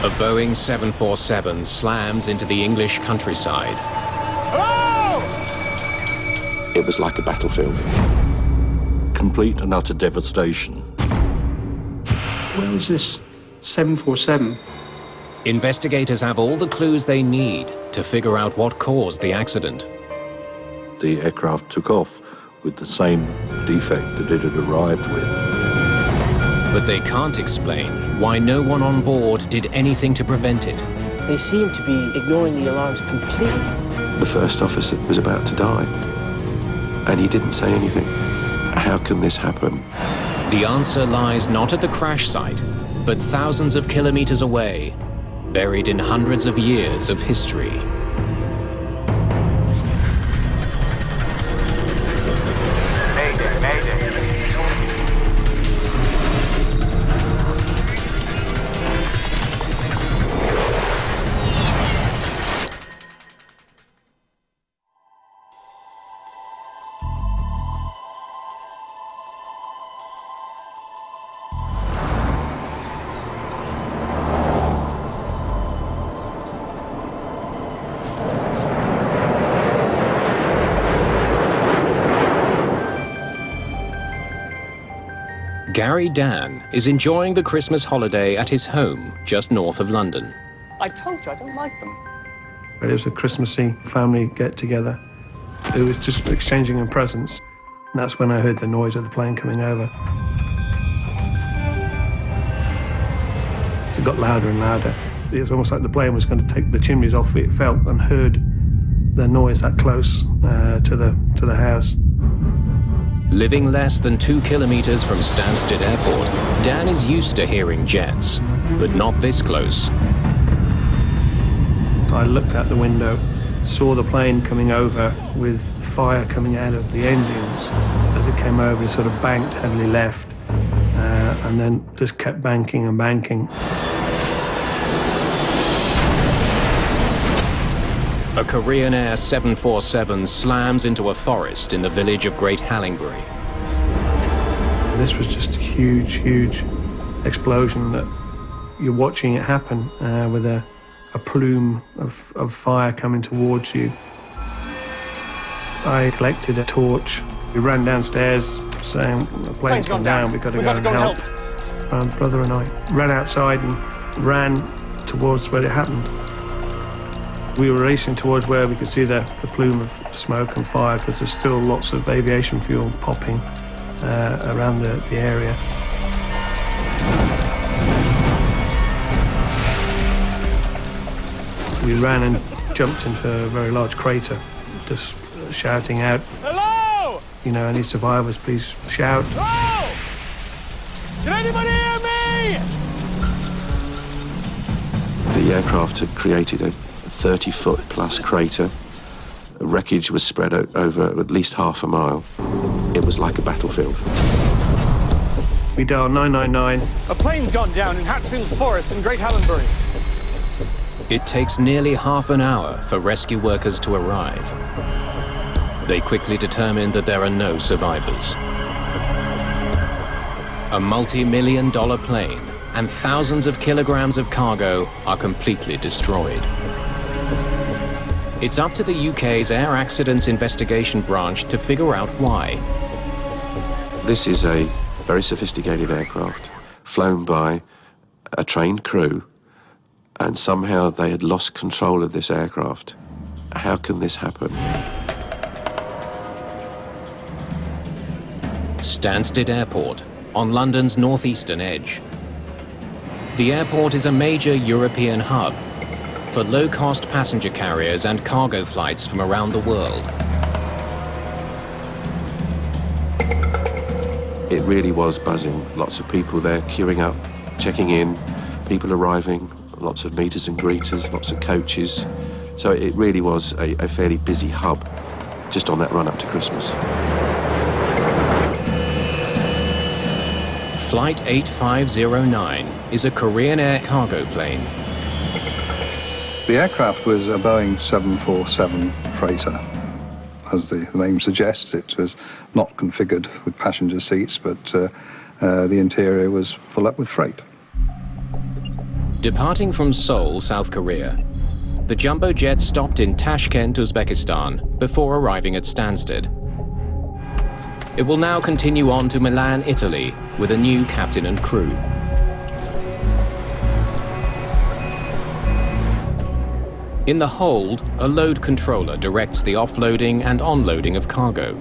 A Boeing 747 slams into the English countryside. Oh! It was like a battlefield. Complete and utter devastation. Where was this 747? Investigators have all the clues they need to figure out what caused the accident. The aircraft took off with the same defect that it had arrived with. But they can't explain why no one on board did anything to prevent it. They seem to be ignoring the alarms completely. The first officer was about to die, and he didn't say anything. How can this happen? The answer lies not at the crash site, but thousands of kilometers away, buried in hundreds of years of history. Mayday, mayday. Gary Dan is enjoying the Christmas holiday at his home just north of London. I told you I don't like them. It was a Christmassy family get-together. It was just exchanging presents. And that's when I heard the noise of the plane coming over. It got louder and louder. It was almost like the plane was going to take the chimneys off. It felt and heard the noise that close to the house. Living less than 2 kilometers from Stansted Airport, Dan is used to hearing jets, but not this close. I looked out the window, saw the plane coming over with fire coming out of the engines. As it came over, it sort of banked heavily left, and then just kept banking and banking. A Korean Air 747 slams into a forest in the village of Great Hallingbury. This was just a huge, huge explosion that you're watching it happen with a plume of fire coming towards you. I collected a torch. We ran downstairs saying, the plane's gone down, we've got to go and help. My brother and I ran outside and ran towards where it happened. We were racing towards where we could see the plume of smoke and fire, because there's still lots of aviation fuel popping around the area. We ran and jumped into a very large crater, just shouting out, Hello! you know, any survivors, please shout. Hello! Can anybody hear me? The aircraft had created a 30-foot plus crater. Wreckage was spread out over at least half a mile. It was like a battlefield. We dialed 999. A plane's gone down in Hatfield Forest in Great Hallingbury. It takes nearly half an hour for rescue workers to arrive. They quickly determine that there are no survivors. A multi-million-dollar plane and thousands of kilograms of cargo are completely destroyed. It's up to the UK's Air Accidents Investigation Branch to figure out why. This is a very sophisticated aircraft, flown by a trained crew, and somehow they had lost control of this aircraft. How can this happen? Stansted Airport, on London's northeastern edge. The airport is a major European hub for low-cost passenger carriers and cargo flights from around the world. It really was buzzing. Lots of people there queuing up, checking in, people arriving, lots of meeters and greeters, lots of coaches. So it really was a fairly busy hub just on that run up to Christmas. Flight 8509 is a Korean Air cargo plane. The aircraft was a Boeing 747 freighter. As the name suggests, it was not configured with passenger seats, but the interior was full up with freight. Departing from Seoul, South Korea, the jumbo jet stopped in Tashkent, Uzbekistan, before arriving at Stansted. It will now continue on to Milan, Italy, with a new captain and crew. In the hold, a load controller directs the offloading and onloading of cargo.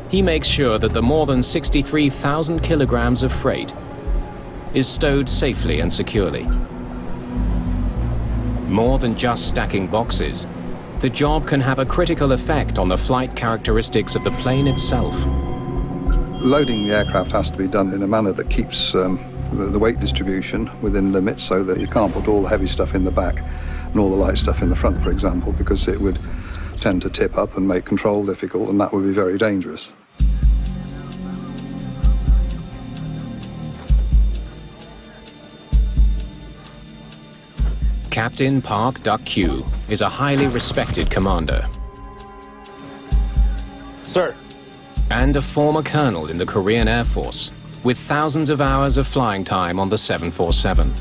He makes sure that the more than 63,000 kilograms of freight is stowed safely and securely. More than just stacking boxes, the job can have a critical effect on the flight characteristics of the plane itself. Loading the aircraft has to be done in a manner that keeps the weight distribution within limits, so that you can't put all the heavy stuff in the back and all the light stuff in the front, for example, because it would tend to tip up and make control difficult, and that would be very dangerous. Captain Park Duck-kyu is a highly respected commander. Sir. And a former colonel in the Korean Air Force, with thousands of hours of flying time on the 747.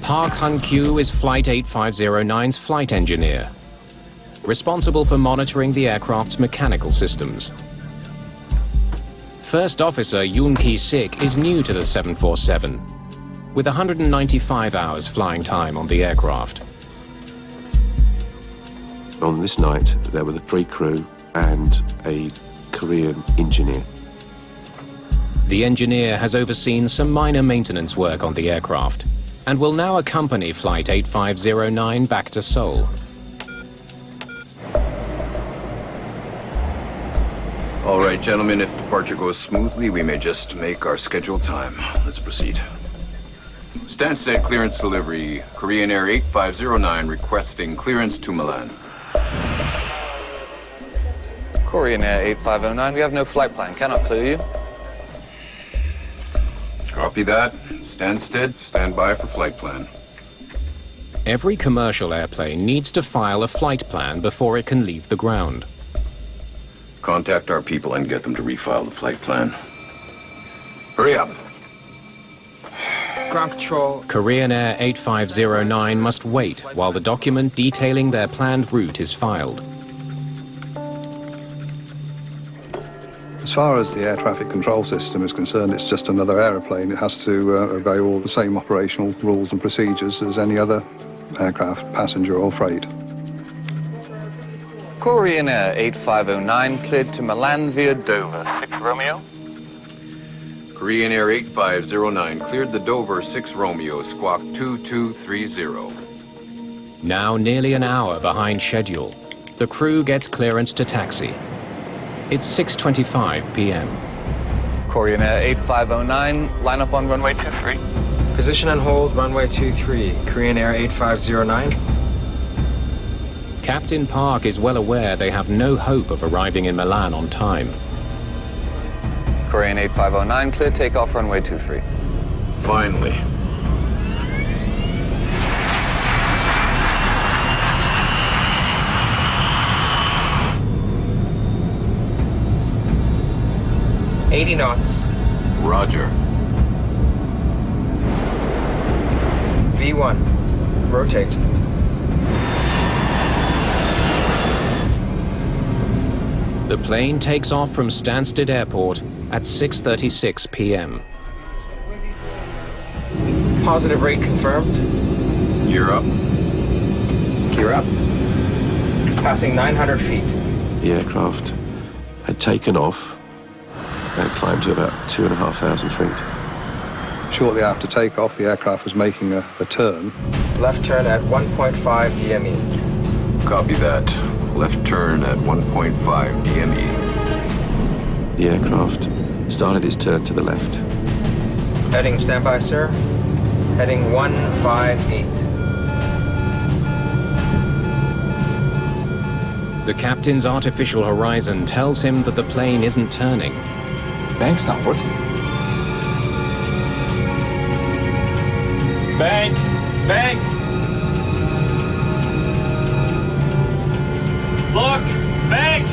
Park Han-kyu is Flight 8509's flight engineer, responsible for monitoring the aircraft's mechanical systems. First Officer Yoon Ki-sik is new to the 747, with 195 hours flying time on the aircraft. On this night, there were the 3 crew and a Korean engineer. The engineer has overseen some minor maintenance work on the aircraft and will now accompany Flight 8509 back to Seoul. All right, gentlemen, if departure goes smoothly, we may just make our scheduled time. Let's proceed. Stansted clearance delivery, Korean Air 8509 requesting clearance to Milan. Korean Air 8509, we have no flight plan. Cannot clear you. Copy that. Stansted, stand by for flight plan. Every commercial airplane needs to file a flight plan before it can leave the ground. Contact our people and get them to refile the flight plan. Hurry up. Ground control. Korean Air 8509 must wait while the document detailing their planned route is filed. As far as the air traffic control system is concerned, it's just another aeroplane. It has to obey all the same operational rules and procedures as any other aircraft, passenger or freight. Korean Air 8509 cleared to Milan via Dover. 6 Romeo. Korean Air 8509 cleared the Dover 6 Romeo, squawk 2230. Now nearly an hour behind schedule, the crew gets clearance to taxi. It's 6:25 p.m. Korean Air 8509, line up on runway 23. Position and hold, runway 23. Korean Air 8509. Captain Park is well aware they have no hope of arriving in Milan on time. Korean 8509, clear takeoff, runway 23. Finally. $80 knots. Roger. V1. Rotate. The plane takes off from Stansted Airport at 6:36 p.m. Positive rate confirmed. Gear up. Gear up. Passing 900 feet. The aircraft had taken off and climbed to about 2,500 feet. Shortly after takeoff, the aircraft was making a turn. Left turn at 1.5 DME. Copy that. Left turn at 1.5 DME. The aircraft started its turn to the left. Heading standby, sir. Heading 158. The captain's artificial horizon tells him that the plane isn't turning. Bank's not working. Bank! Bank! Look! Bank!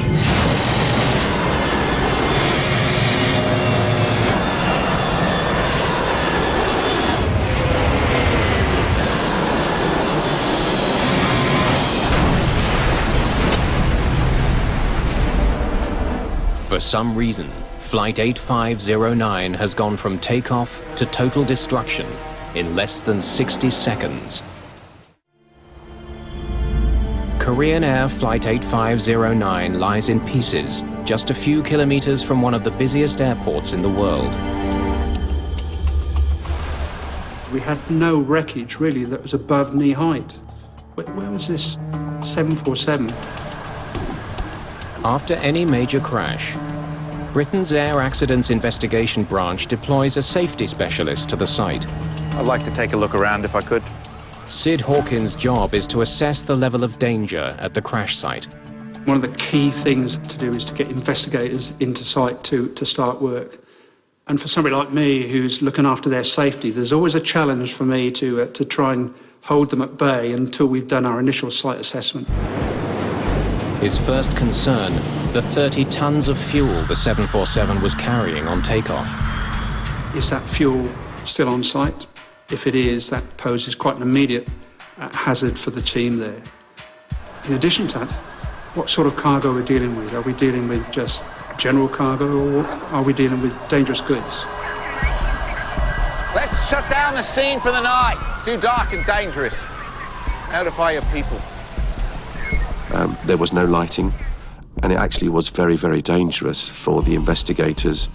For some reason, Flight 8509 has gone from takeoff to total destruction in less than 60 seconds. Korean Air Flight 8509 lies in pieces just a few kilometers from one of the busiest airports in the world. We had no wreckage, really, that was above knee height. Where was this 747? After any major crash, Britain's Air Accidents Investigation Branch deploys a safety specialist to the site. I'd like to take a look around if I could. Sid Hawkins' job is to assess the level of danger at the crash site. One of the key things to do is to get investigators into site to start work. And for somebody like me who's looking after their safety, there's always a challenge for me to try and hold them at bay until we've done our initial site assessment. His first concern, the 30 tons of fuel the 747 was carrying on takeoff. Is that fuel still on site? If it is, that poses quite an immediate hazard for the team there. In addition to that, what sort of cargo are we dealing with? Are we dealing with just general cargo, or are we dealing with dangerous goods? Let's shut down the scene for the night. It's too dark and dangerous. Notify your people. There was no lighting, and it actually was very, very dangerous for the investigators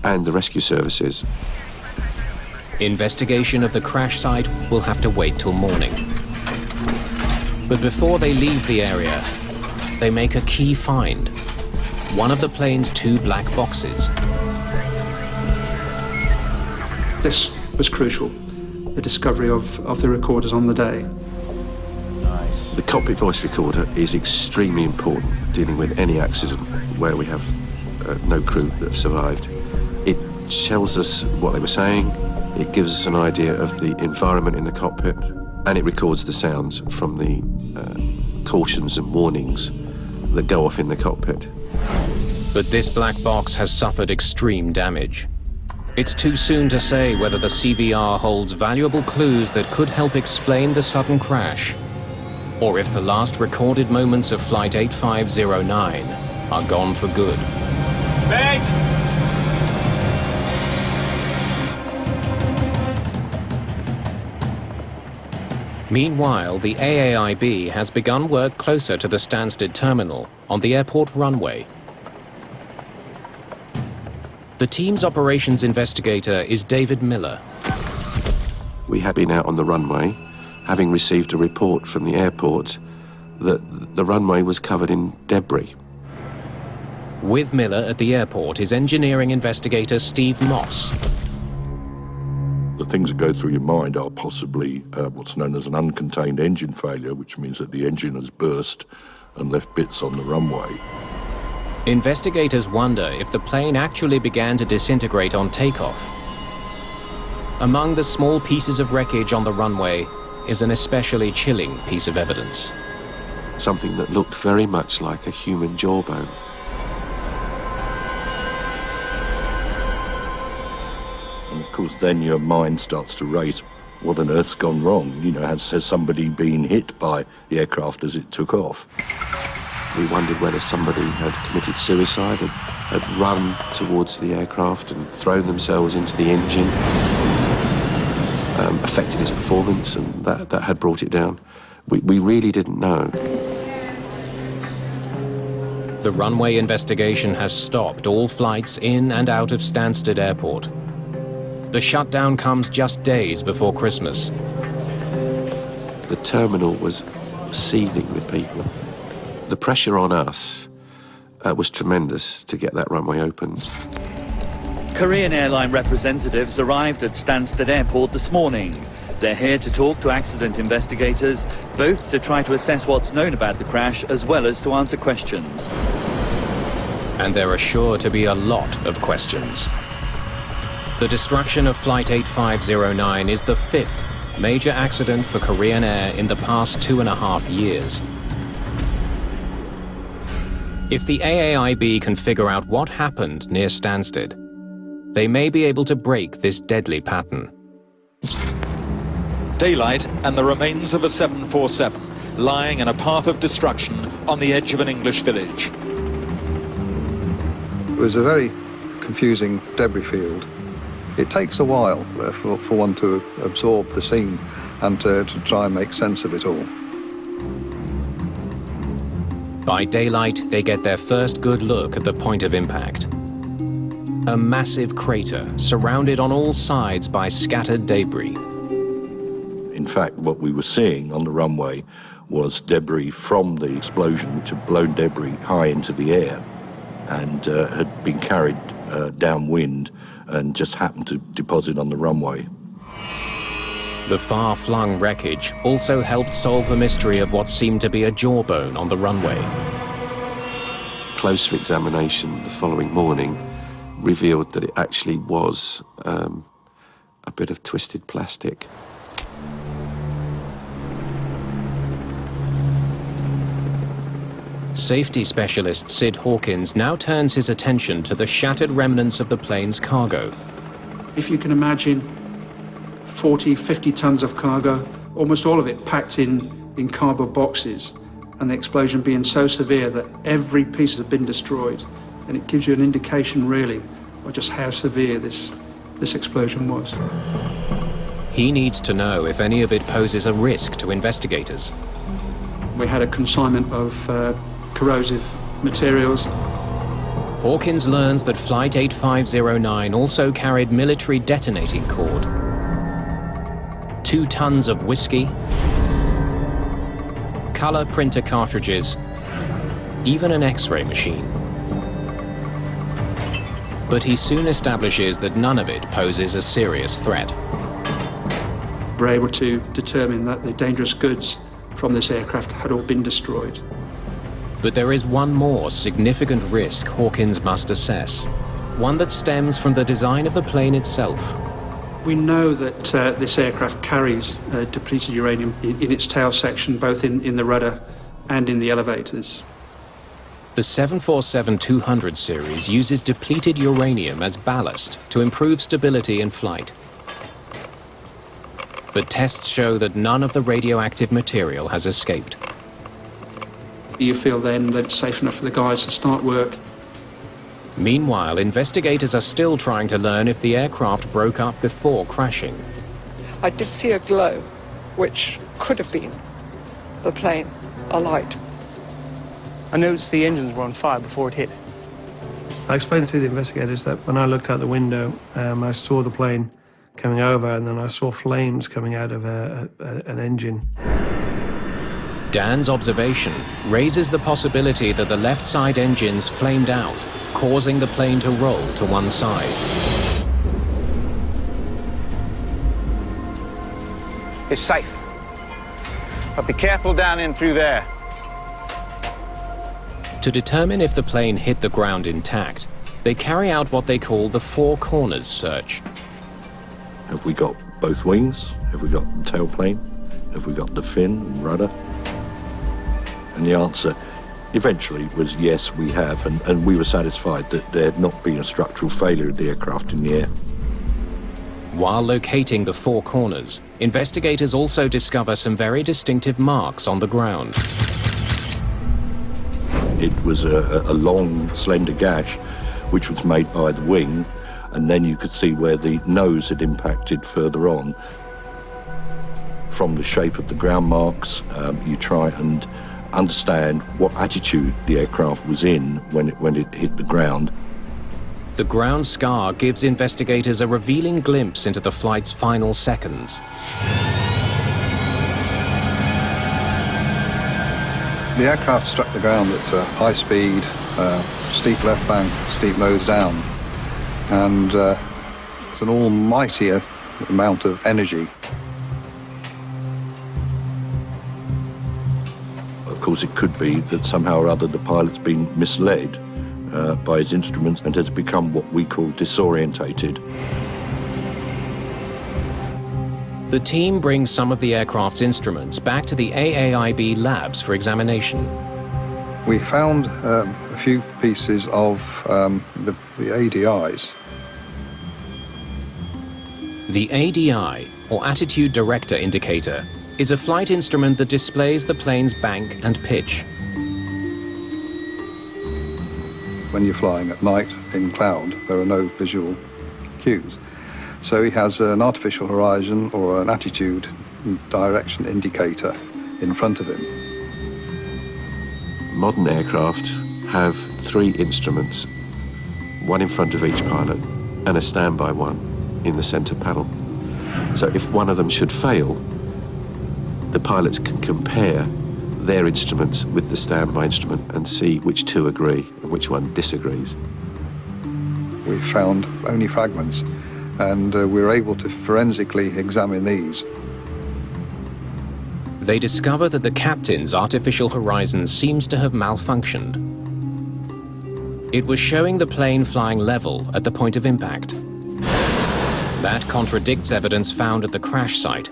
and the rescue services. Investigation of the crash site will have to wait till morning. But before they leave the area, they make a key find. One of the plane's 2 black boxes. This was crucial, the discovery of the recorders on the day. Nice. The cockpit voice recorder is extremely important dealing with any accident where we have no crew that have survived. It tells us what they were saying, it gives us an idea of the environment in the cockpit, and it records the sounds from the cautions and warnings that go off in the cockpit. But this black box has suffered extreme damage. It's too soon to say whether the CVR holds valuable clues that could help explain the sudden crash, or if the last recorded moments of Flight 8509 are gone for good. Bank! Meanwhile, the AAIB has begun work closer to the Stansted terminal on the airport runway. The team's operations investigator is David Miller. We had been out on the runway, having received a report from the airport that the runway was covered in debris. With Miller at the airport is engineering investigator Steve Moss. The things that go through your mind are possibly what's known as an uncontained engine failure, which means that the engine has burst and left bits on the runway. Investigators wonder if the plane actually began to disintegrate on takeoff. Among the small pieces of wreckage on the runway is an especially chilling piece of evidence. Something that looked very much like a human jawbone. And of course then your mind starts to race, what on earth's gone wrong? You know, has somebody been hit by the aircraft as it took off? We wondered whether somebody had committed suicide, had run towards the aircraft and thrown themselves into the engine, affected its performance, and that had brought it down. We really didn't know. The runway investigation has stopped all flights in and out of Stansted Airport. The shutdown comes just days before Christmas. The terminal was seething with people. The pressure on us was tremendous to get that runway open. Korean airline representatives arrived at Stansted Airport this morning. They're here to talk to accident investigators, both to try to assess what's known about the crash as well as to answer questions. And there are sure to be a lot of questions. The destruction of Flight 8509 is the 5th major accident for Korean Air in the past 2.5 years. If the AAIB can figure out what happened near Stansted, they may be able to break this deadly pattern. Daylight and the remains of a 747 lying in a path of destruction on the edge of an English village. was a very confusing debris field. It takes a while for one to absorb the scene and to try and make sense of it all. By daylight, they get their first good look at the point of impact. A massive crater surrounded on all sides by scattered debris. In fact, what we were seeing on the runway was debris from the explosion, which had blown debris high into the air and had been carried downwind and just happened to deposit on the runway. The far-flung wreckage also helped solve the mystery of what seemed to be a jawbone on the runway. Closer examination the following morning revealed that it actually was a bit of twisted plastic. Safety specialist Sid Hawkins now turns his attention to the shattered remnants of the plane's cargo. If you can imagine 40, 50 tons of cargo, almost all of it packed in cardboard boxes, and the explosion being so severe that every piece has been destroyed, and it gives you an indication really of just how severe this explosion was. He needs to know if any of it poses a risk to investigators. We had a consignment of corrosive materials. Hawkins learns that Flight 8509 also carried military detonating cord, 2 tons of whiskey, color printer cartridges, even an X-ray machine. But he soon establishes that none of it poses a serious threat. We're able to determine that the dangerous goods from this aircraft had all been destroyed. But there is one more significant risk Hawkins must assess, one that stems from the design of the plane itself. We know that this aircraft carries depleted uranium in its tail section, both in the rudder and in the elevators. The 747-200 series uses depleted uranium as ballast to improve stability in flight. But tests show that none of the radioactive material has escaped. You feel then that it's safe enough for the guys to start work. Meanwhile, investigators are still trying to learn if the aircraft broke up before crashing. I did see a glow, which could have been the plane alight. I noticed the engines were on fire before it hit. I explained to the investigators that when I looked out the window, I saw the plane coming over, and then I saw flames coming out of an engine. Dan's observation raises the possibility that the left side engines flamed out, causing the plane to roll to one side. It's safe. But be careful down in through there. To determine if the plane hit the ground intact, they carry out what they call the four corners search. Have we got both wings? Have we got the tailplane? Have we got the fin and rudder? And the answer eventually was yes, we have, and we were satisfied that there had not been a structural failure of the aircraft in the air. While locating the four corners, investigators also discover some very distinctive marks on the ground. It was a long, slender gash, which was made by the wing, and then you could see where the nose had impacted further on. From the shape of the ground marks, you try and understand what attitude the aircraft was in when it hit the ground. The ground scar gives investigators a revealing glimpse into the flight's final seconds. The aircraft struck the ground at high speed, steep left bank, steep nose down, and it's an almighty amount of energy. Of course, it could be that somehow or other the pilot's been misled by his instruments and has become what we call disorientated. The team brings some of the aircraft's instruments back to the AAIB labs for examination. We found a few pieces of the ADIs. The ADI, or Attitude Director Indicator, is a flight instrument that displays the plane's bank and pitch. When you're flying at night in cloud, there are no visual cues. So he has an artificial horizon or an attitude direction indicator in front of him. Modern aircraft have 3 instruments, one in front of each pilot and a standby one in the center panel. So if one of them should fail, the pilots can compare their instruments with the standby instrument and see which 2 agree and which one disagrees. We found only fragments, and we were able to forensically examine these. They discover that the captain's artificial horizon seems to have malfunctioned. It was showing the plane flying level at the point of impact. That contradicts evidence found at the crash site.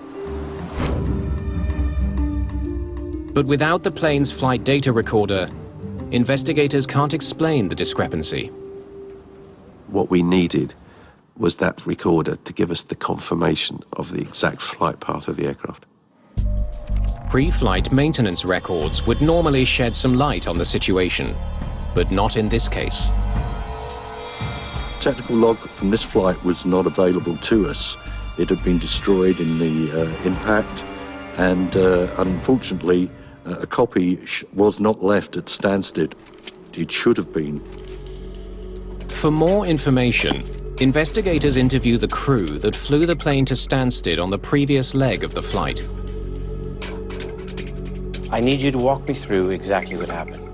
But without the plane's flight data recorder, investigators can't explain the discrepancy. What we needed was that recorder to give us the confirmation of the exact flight path of the aircraft. Pre-flight maintenance records would normally shed some light on the situation, but not in this case. Technical log from this flight was not available to us. It had been destroyed in the impact, and unfortunately, a copy was not left at Stansted. It should have been. For more information, investigators interview the crew that flew the plane to Stansted on the previous leg of the flight. I need you to walk me through exactly what happened.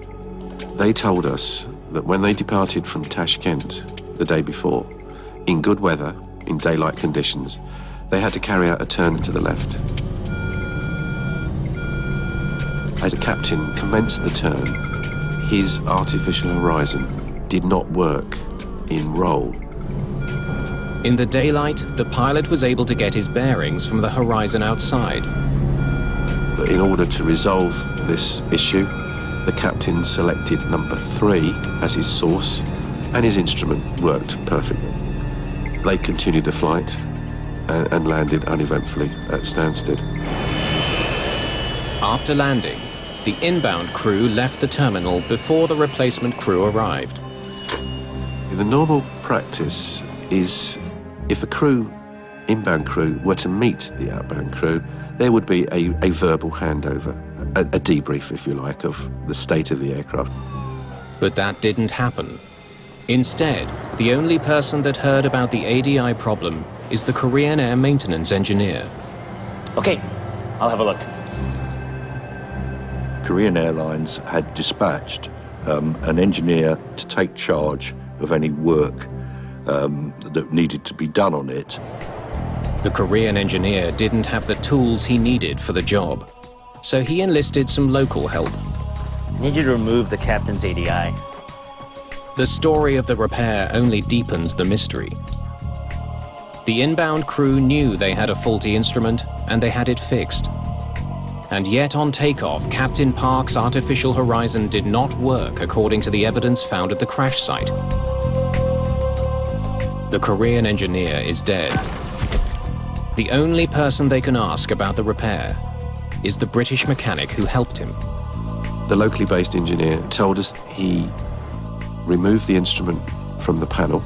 They told us that when they departed from Tashkent the day before, in good weather, in daylight conditions, they had to carry out a turn to the left. As the captain commenced the turn, his artificial horizon did not work in roll. In the daylight, the pilot was able to get his bearings from the horizon outside. In order to resolve this issue, the captain selected number 3 as his source, and his instrument worked perfectly. They continued the flight and landed uneventfully at Stansted. After landing, the inbound crew left the terminal before the replacement crew arrived. The normal practice is if a inbound crew were to meet the outbound crew, there would be a verbal handover, a debrief, if you like, of the state of the aircraft. But that didn't happen. Instead, the only person that heard about the ADI problem is the Korean Air maintenance engineer. Okay, I'll have a look. Korean Airlines had dispatched an engineer to take charge of any work that needed to be done on it. The Korean engineer didn't have the tools he needed for the job, so he enlisted some local help. I need you to remove the captain's ADI. The story of the repair only deepens the mystery. The inbound crew knew they had a faulty instrument and they had it fixed. And yet on takeoff, Captain Park's artificial horizon did not work according to the evidence found at the crash site. The Korean engineer is dead. The only person they can ask about the repair is the British mechanic who helped him. The locally based engineer told us he removed the instrument from the panel,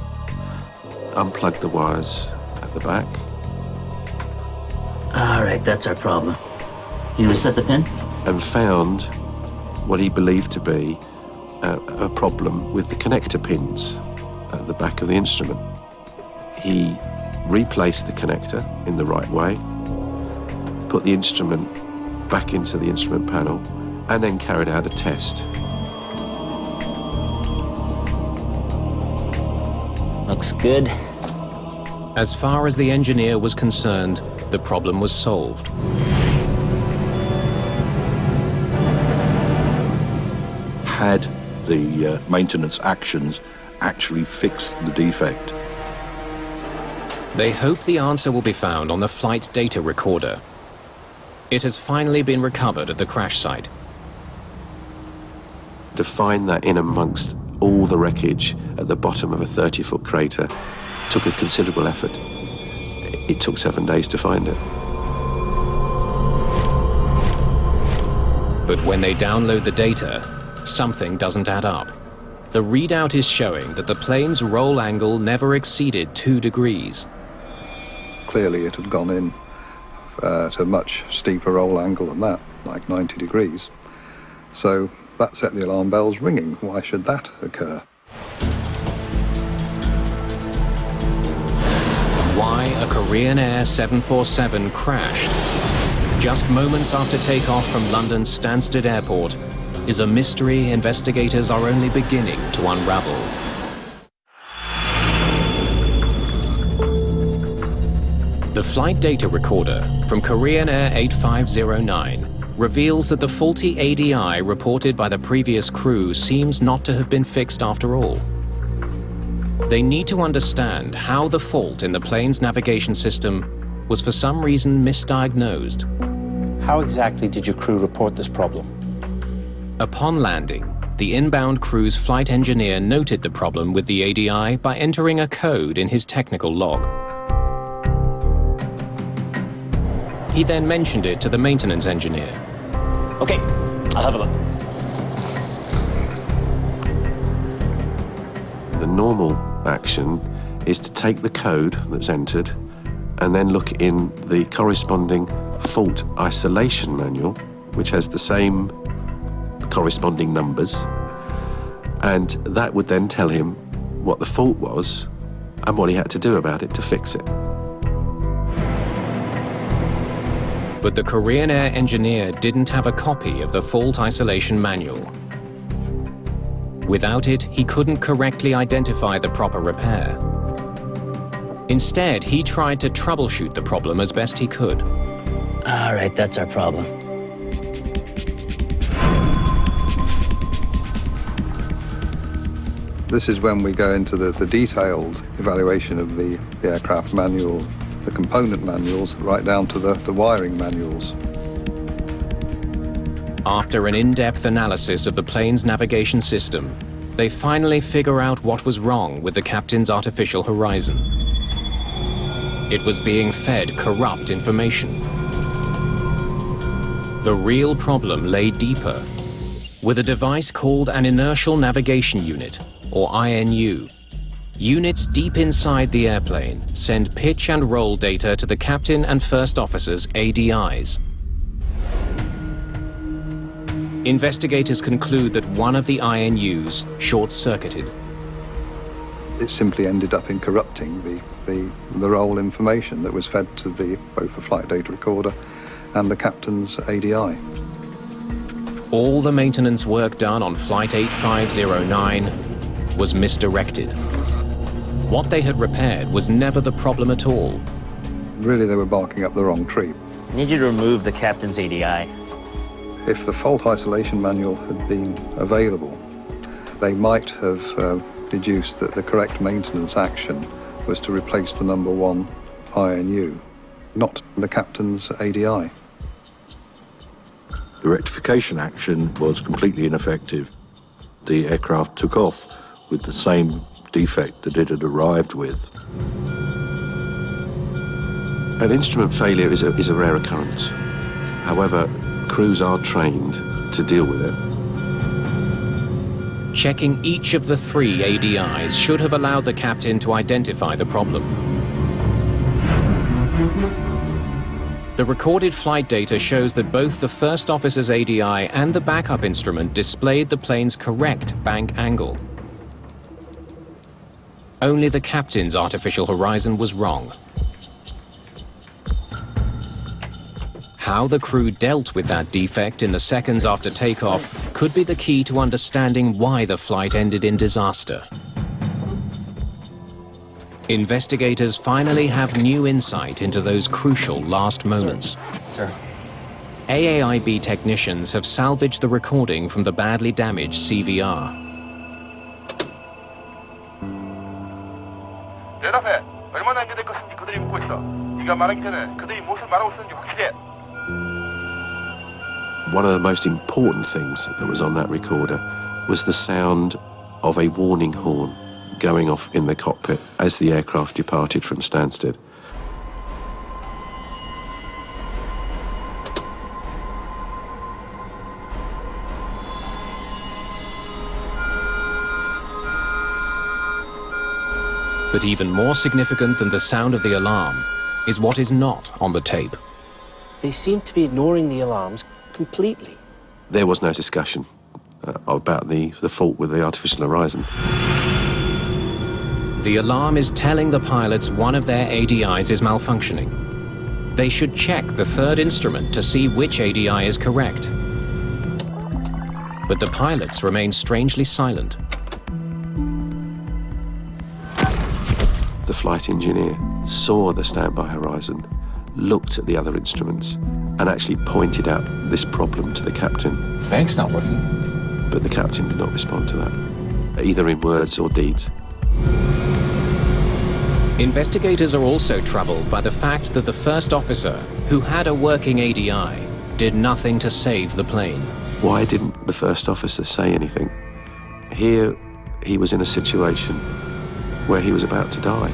unplugged the wires at the back. All right, that's our problem. Can you reset the pin? And found what he believed to be a problem with the connector pins at the back of the instrument. He replaced the connector in the right way, put the instrument back into the instrument panel, and then carried out a test. Looks good. As far as the engineer was concerned, the problem was solved. Had the maintenance actions actually fixed the defect? They hope the answer will be found on the flight data recorder. It has finally been recovered at the crash site. To find that in amongst all the wreckage at the bottom of a 30-foot crater took a considerable effort. It took 7 days to find it. But when they download the data, something doesn't add up. The readout is showing that the plane's roll angle never exceeded 2 degrees. Clearly it had gone in to a much steeper roll angle than that, like 90 degrees. So that set the alarm bells ringing. Why should that occur? Why a Korean Air 747 crashed just moments after takeoff from London's Stansted Airport is a mystery investigators are only beginning to unravel. The flight data recorder from Korean Air 8509 reveals that the faulty ADI reported by the previous crew seems not to have been fixed after all. They need to understand how the fault in the plane's navigation system was for some reason misdiagnosed. How exactly did your crew report this problem? Upon landing, the inbound crew's flight engineer noted the problem with the ADI by entering a code in his technical log. He then mentioned it to the maintenance engineer. Okay, I'll have a look. The normal action is to take the code that's entered and then look in the corresponding fault isolation manual, which has the same corresponding numbers, and that would then tell him what the fault was and what he had to do about it to fix it. But the Korean Air engineer didn't have a copy of the fault isolation manual. Without it, he couldn't correctly identify the proper repair. Instead, he tried to troubleshoot the problem as best he could. All right, that's our problem. This is when we go into the detailed evaluation of the aircraft manual, the component manuals, right down to the wiring manuals. After an in-depth analysis of the plane's navigation system, they finally figure out what was wrong with the captain's artificial horizon. It was being fed corrupt information. The real problem lay deeper, with a device called an inertial navigation unit, or INU. Units deep inside the airplane send pitch and roll data to the captain and first officer's ADIs. Investigators conclude that one of the INUs short-circuited. It simply ended up in corrupting the roll information that was fed to both the flight data recorder and the captain's ADI. All the maintenance work done on Flight 8509 was misdirected. What they had repaired was never the problem at all. Really, they were barking up the wrong tree. I need you to remove the captain's ADI. If the fault isolation manual had been available, they might have deduced that the correct maintenance action was to replace the number 1 INU, not the captain's ADI. The rectification action was completely ineffective. The aircraft took off with the same defect that it had arrived with. An instrument failure is a rare occurrence. However, crews are trained to deal with it. Checking each of the 3 ADIs should have allowed the captain to identify the problem. The recorded flight data shows that both the first officer's ADI and the backup instrument displayed the plane's correct bank angle. Only the captain's artificial horizon was wrong. How the crew dealt with that defect in the seconds after takeoff could be the key to understanding why the flight ended in disaster. Investigators finally have new insight into those crucial last moments. Sir. AAIB technicians have salvaged the recording from the badly damaged CVR. 대답해. 얼마나 연결될 것인지 그들이 묻고 있어. 네가 말하기 전에 그들이 무엇을 말하고 있었는지 확실해. One of the most important things that was on that recorder was the sound of a warning horn going off in the cockpit as the aircraft departed from Stansted. But even more significant than the sound of the alarm is what is not on the tape. They seem to be ignoring the alarms completely. There was no discussion about the fault with the artificial horizon. The alarm is telling the pilots one of their ADIs is malfunctioning. They should check the third instrument to see which ADI is correct. But the pilots remain strangely silent. The flight engineer saw the standby horizon, looked at the other instruments, and actually pointed out this problem to the captain. Bank's not working. But the captain did not respond to that, either in words or deeds. Investigators are also troubled by the fact that the first officer, who had a working ADI, did nothing to save the plane. Why didn't the first officer say anything? Here, he was in a situation where he was about to die.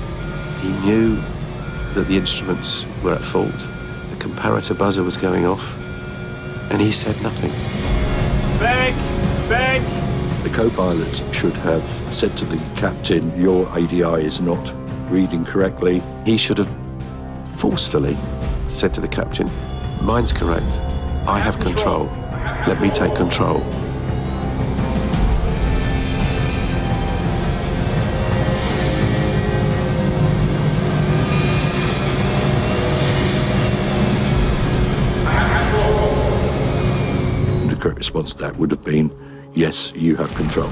He knew that the instruments were at fault, the comparator buzzer was going off, and he said nothing. Bank! Bank! The co-pilot should have said to the captain, your ADI is not reading correctly. He should have forcefully said to the captain, mine's correct, I have control, let me take control. The correct response to that would have been, yes, you have control.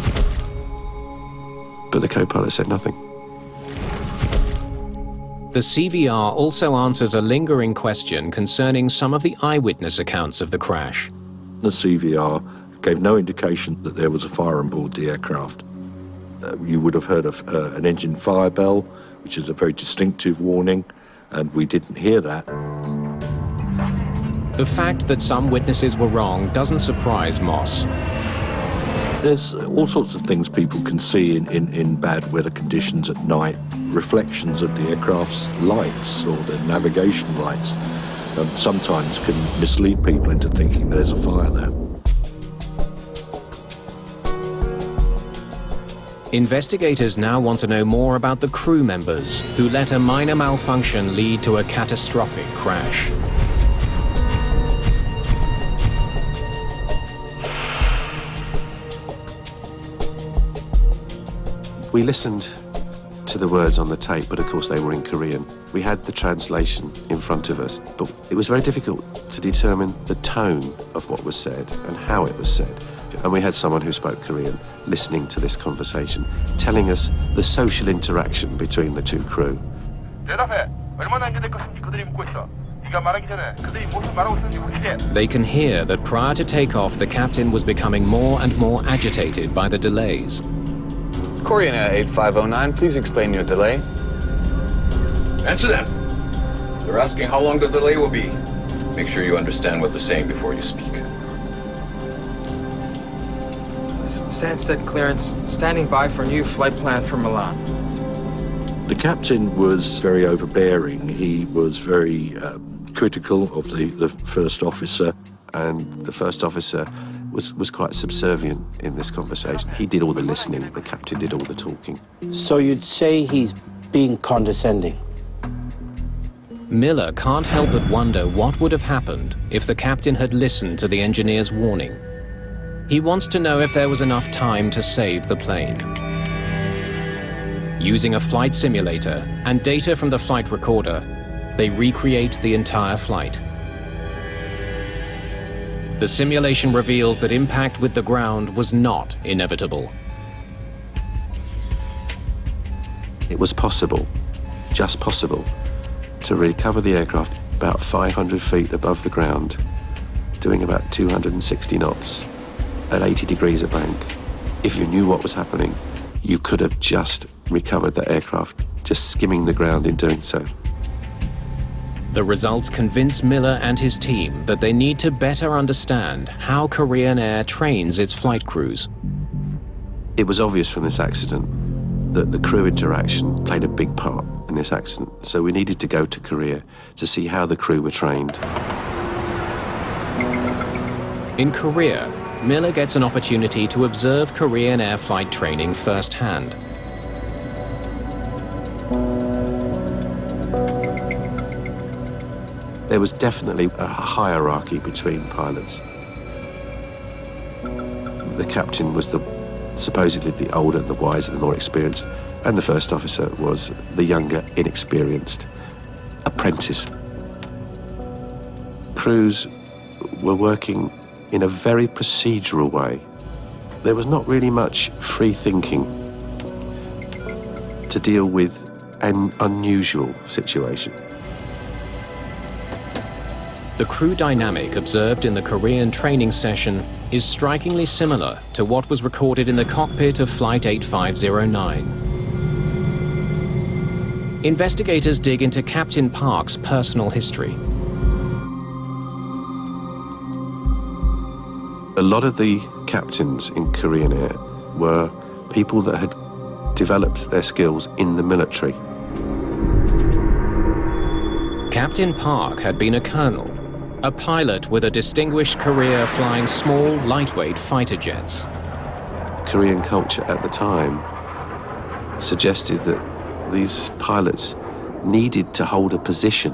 But the co-pilot said nothing. The CVR also answers a lingering question concerning some of the eyewitness accounts of the crash. The CVR gave no indication that there was a fire on board the aircraft. You would have heard of an engine fire bell, which is a very distinctive warning, and we didn't hear that. The fact that some witnesses were wrong doesn't surprise Moss. There's all sorts of things people can see in bad weather conditions at night. Reflections of the aircraft's lights or the navigation lights sometimes can mislead people into thinking there's a fire there. Investigators now want to know more about the crew members who let a minor malfunction lead to a catastrophic crash. We listened to the words on the tape, but of course they were in Korean. We had the translation in front of us, but it was very difficult to determine the tone of what was said and how it was said. And we had someone who spoke Korean listening to this conversation, telling us the social interaction between the two crew. They can hear that prior to takeoff, the captain was becoming more and more agitated by the delays. Korean Air 8509, please explain your delay. Answer them. They're asking how long the delay will be. Make sure you understand what they're saying before you speak. Stansted clearance, standing by for new flight plan for Milan. The captain was very overbearing. He was very critical of the first officer. And the first officer was quite subservient in this conversation. He did all the listening, the captain did all the talking. So you'd say he's being condescending? Miller can't help but wonder what would have happened if the captain had listened to the engineer's warning. He wants to know if there was enough time to save the plane. Using a flight simulator and data from the flight recorder, they recreate the entire flight. The simulation reveals that impact with the ground was not inevitable. It was possible, just possible, to recover the aircraft about 500 feet above the ground, doing about 260 knots at 80 degrees a bank. If you knew what was happening, you could have just recovered that aircraft, just skimming the ground in doing so. The results convince Miller and his team that they need to better understand how Korean Air trains its flight crews. It was obvious from this accident that the crew interaction played a big part in this accident, so we needed to go to Korea to see how the crew were trained. In Korea, Miller gets an opportunity to observe Korean Air flight training firsthand. there was definitely a hierarchy between pilots. The captain was supposedly the older, the wiser, the more experienced, and the first officer was the younger, inexperienced apprentice. Crews were working in a very procedural way. There was not really much free thinking to deal with an unusual situation. The crew dynamic observed in the Korean training session is strikingly similar to what was recorded in the cockpit of Flight 8509. Investigators dig into Captain Park's personal history. A lot of the captains in Korean Air were people that had developed their skills in the military. Captain Park had been a colonel, a pilot with a distinguished career flying small, lightweight fighter jets. Korean culture at the time suggested that these pilots needed to hold a position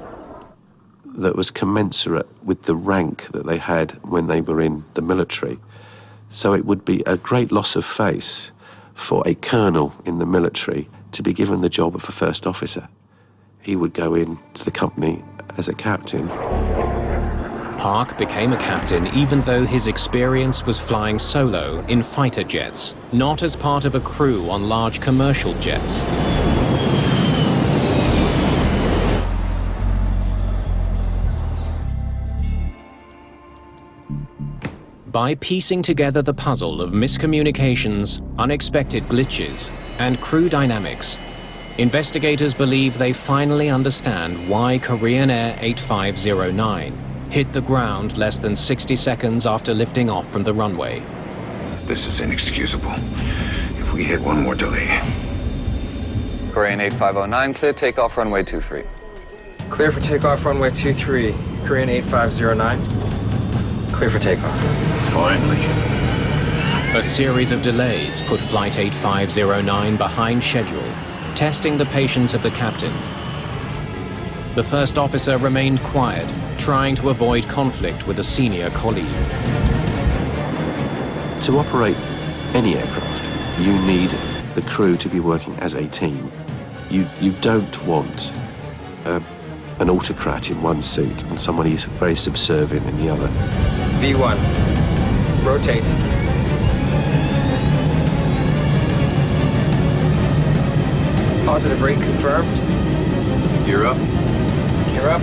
that was commensurate with the rank that they had when they were in the military. So it would be a great loss of face for a colonel in the military to be given the job of a first officer. He would go into the company as a captain. Park became a captain even though his experience was flying solo in fighter jets, not as part of a crew on large commercial jets. By piecing together the puzzle of miscommunications, unexpected glitches, and crew dynamics, investigators believe they finally understand why Korean Air 8509 hit the ground less than 60 seconds after lifting off from the runway. This is inexcusable. If we hit one more delay. Korean 8509, clear takeoff runway 23. Clear for takeoff runway 23. Korean 8509. Clear for takeoff. Finally. A series of delays put Flight 8509 behind schedule, testing the patience of the captain. The first officer remained quiet, trying to avoid conflict with a senior colleague. To operate any aircraft, you need the crew to be working as a team. You don't want an autocrat in one seat and somebody who's very subservient in the other. V1. Rotate. Positive rate confirmed. Gear up. Gear up.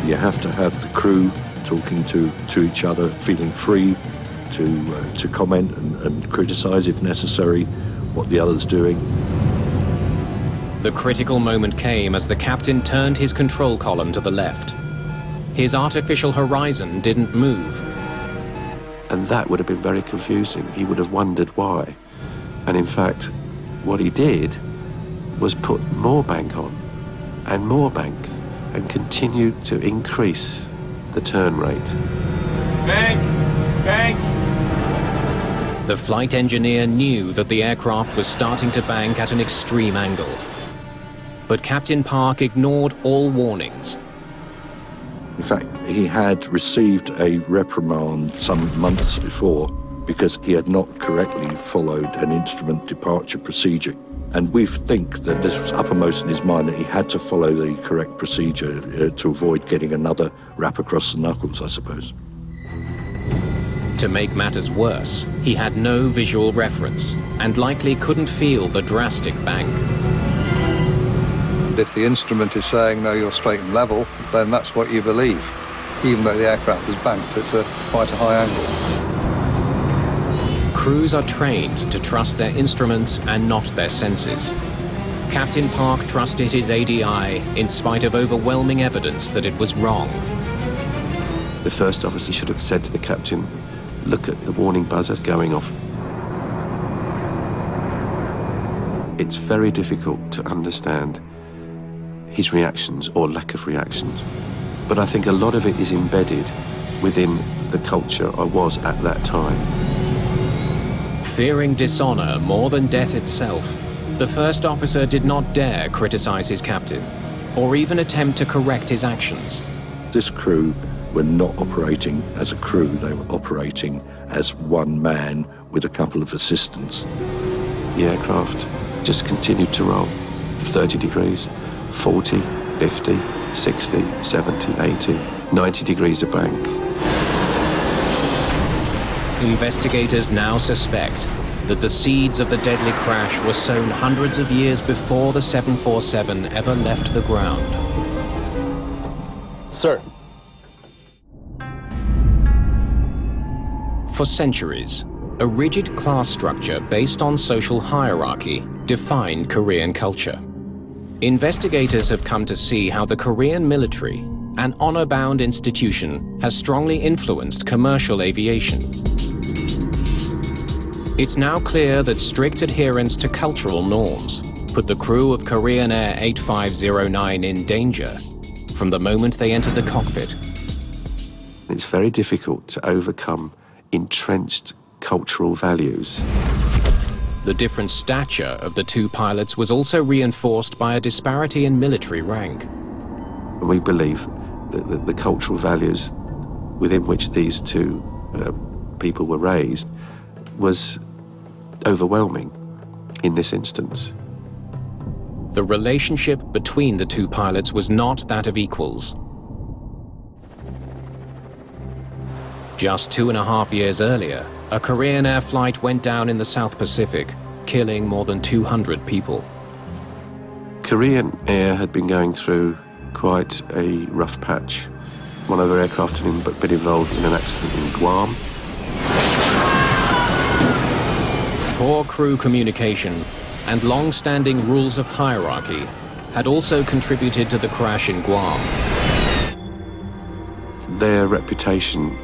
You have to have the crew talking to each other, feeling free to comment and criticise if necessary what the other's doing. The critical moment came as the captain turned his control column to the left. His artificial horizon didn't move. And that would have been very confusing. He would have wondered why. And in fact, what he did was put more bank on and more bank and continued to increase the turn rate. Bank! Bank! The flight engineer knew that the aircraft was starting to bank at an extreme angle. But Captain Park ignored all warnings. In fact, he had received a reprimand some months before because he had not correctly followed an instrument departure procedure. And we think that this was uppermost in his mind, that he had to follow the correct procedure to avoid getting another rap across the knuckles, I suppose. To make matters worse, he had no visual reference and likely couldn't feel the drastic bank. If the instrument is saying, no, you're straight and level, then that's what you believe, even though the aircraft is banked at quite a high angle. Crews are trained to trust their instruments and not their senses. Captain Park trusted his ADI in spite of overwhelming evidence that it was wrong. The first officer should have said to the captain, look at the warning buzzers going off. It's very difficult to understand his reactions or lack of reactions. But I think a lot of it is embedded within the culture I was at that time. Fearing dishonor more than death itself, the first officer did not dare criticize his captain, or even attempt to correct his actions. this crew were not operating as a crew, they were operating as one man with a couple of assistants. The aircraft just continued to roll, 30 degrees, 40, 50, 60, 70, 80, 90 degrees of bank. Investigators now suspect that the seeds of the deadly crash were sown hundreds of years before the 747 ever left the ground. Sir. For centuries, a rigid class structure based on social hierarchy defined Korean culture. Investigators have come to see how the Korean military, an honor-bound institution, has strongly influenced commercial aviation. It's now clear that strict adherence to cultural norms put the crew of Korean Air 8509 in danger from the moment they entered the cockpit. It's very difficult to overcome entrenched cultural values. The different stature of the two pilots was also reinforced by a disparity in military rank. And we believe that the cultural values within which these two people were raised was overwhelming in this instance. The relationship between the two pilots was not that of equals. Just 2.5 years earlier, a Korean Air flight went down in the South Pacific, killing more than 200 people. Korean Air had been going through quite a rough patch. One of their aircraft had been involved in an accident in Guam. Poor crew communication and long-standing rules of hierarchy had also contributed to the crash in Guam. Their reputation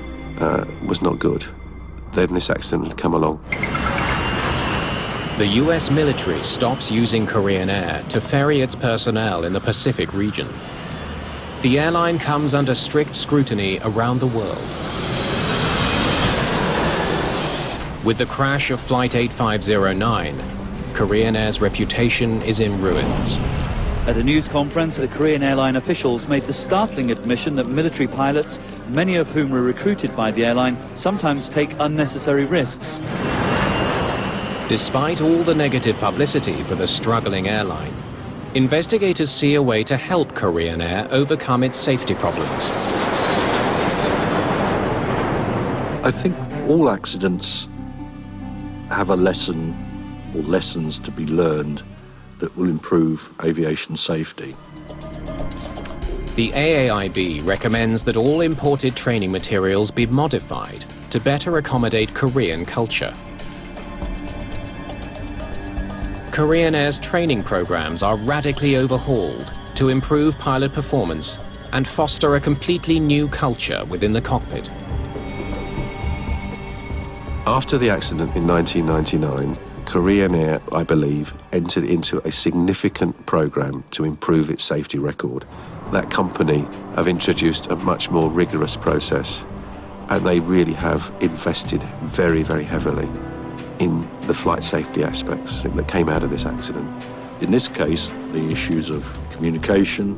was not good. Then this accident had come along. The US military stops using Korean Air to ferry its personnel in the Pacific region. The airline comes under strict scrutiny around the world. With the crash of Flight 8509, Korean Air's reputation is in ruins. At a news conference, the Korean airline officials made the startling admission that military pilots, many of whom were recruited by the airline, sometimes take unnecessary risks. Despite all the negative publicity for the struggling airline, investigators see a way to help Korean Air overcome its safety problems. I think all accidents have a lesson or lessons to be learned that will improve aviation safety. The AAIB recommends that all imported training materials be modified to better accommodate Korean culture. Korean Air's training programs are radically overhauled to improve pilot performance and foster a completely new culture within the cockpit. After the accident in 1999, Korean Air, I believe, entered into a significant program to improve its safety record. That company have introduced a much more rigorous process, and they really have invested very, very heavily in the flight safety aspects that came out of this accident. In this case, the issues of communication,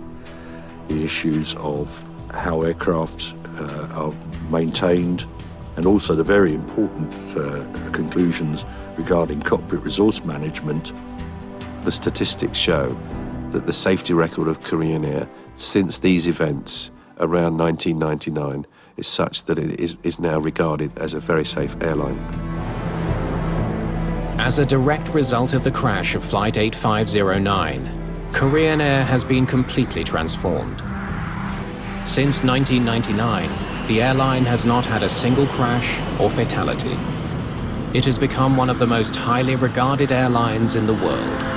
the issues of how aircraft are maintained, and also the very important conclusions regarding cockpit resource management. The statistics show that the safety record of Korean Air since these events around 1999 is such that it is now regarded as a very safe airline. As a direct result of the crash of Flight 8509, Korean Air has been completely transformed. Since 1999, the airline has not had a single crash or fatality. It has become one of the most highly regarded airlines in the world.